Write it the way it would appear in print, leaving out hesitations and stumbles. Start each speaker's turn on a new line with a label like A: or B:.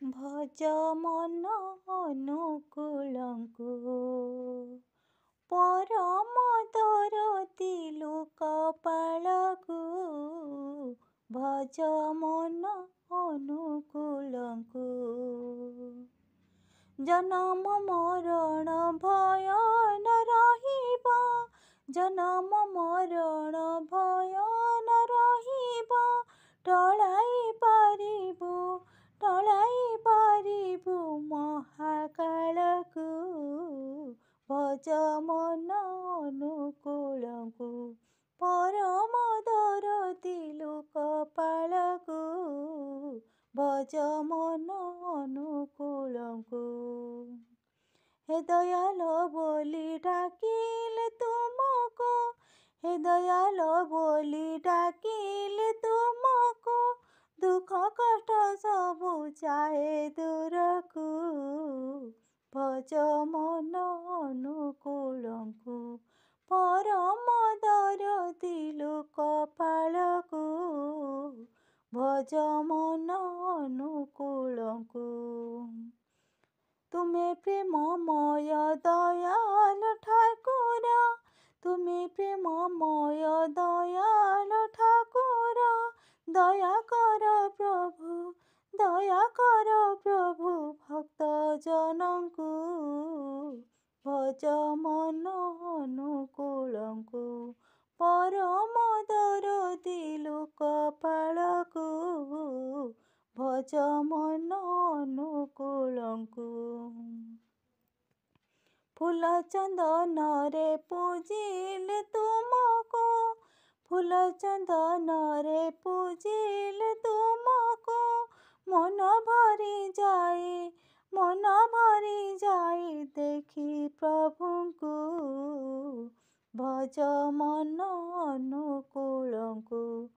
A: ଭଜ ମନ ଅନୁକୂଳଙ୍କୁ ପରମ ଦରଦୀ ଲୋକପାଳକୁ ଭଜ ମନ ଅନୁକୂଳଙ୍କୁ ଜନମ ମରଣ ଭୟ ନ ରହିବ ଜନମ ମରଣ ଭୟ ନ ରହିବ ଟଳାଇ ପାରିବୁ ମହାକାଳକୁ ଭଜ ମନ ଅନୁକୂଳଙ୍କୁ ପରମ ଦରଦୀ ଲୋକପାଳକୁ ଭଜ ମନ ଅନୁକୂଳଙ୍କୁ ହେ ଦୟାଳ ବୋଲି ଡାକିଲେ ତୁମକୁ ହେ ଦୟାଳ ବୋଲି ଡାକିଲେ ତୁମକୁ ଦୁଃଖ କଷ୍ଟ ସବୁ ଯାଏ ଦୂରକୁ ଭଜ ମନ ଅନୁକୂଳଙ୍କୁ ପରମ ଦରଦୀ ଲୋକପାଳକୁ ଭଜ ମନ ଅନୁକୂଳଙ୍କୁ ତୁମେ ପ୍ରେମମୟ ଦୟାଳ ଠାକୁର ତୁମେ ପ୍ରେମମୟ ଦୟାଳ ଠାକୁର ଦୟା କର ପ୍ରଭୁ ଭକ୍ତ ଜନଙ୍କୁ ଭଜ ମନ ଅନୁକୂଳଙ୍କୁ ପରମ ଦରଦୀ ଲୋକପାଳକୁ ଭଜ ମନ ଅନୁକୂଳଙ୍କୁ ଫୁଲ ଚନ୍ଦନରେ ପୂଜିଲେ ତୁମକୁ ଫୁଲ ଚନ୍ଦନରେ ପୂଜିଲେ ତୁମକୁ ମନ ଭରି ଯାଏ ଦେଖି ପ୍ରଭୁଙ୍କୁ ଭଜ ମନ ଅନୁକୂଳଙ୍କୁ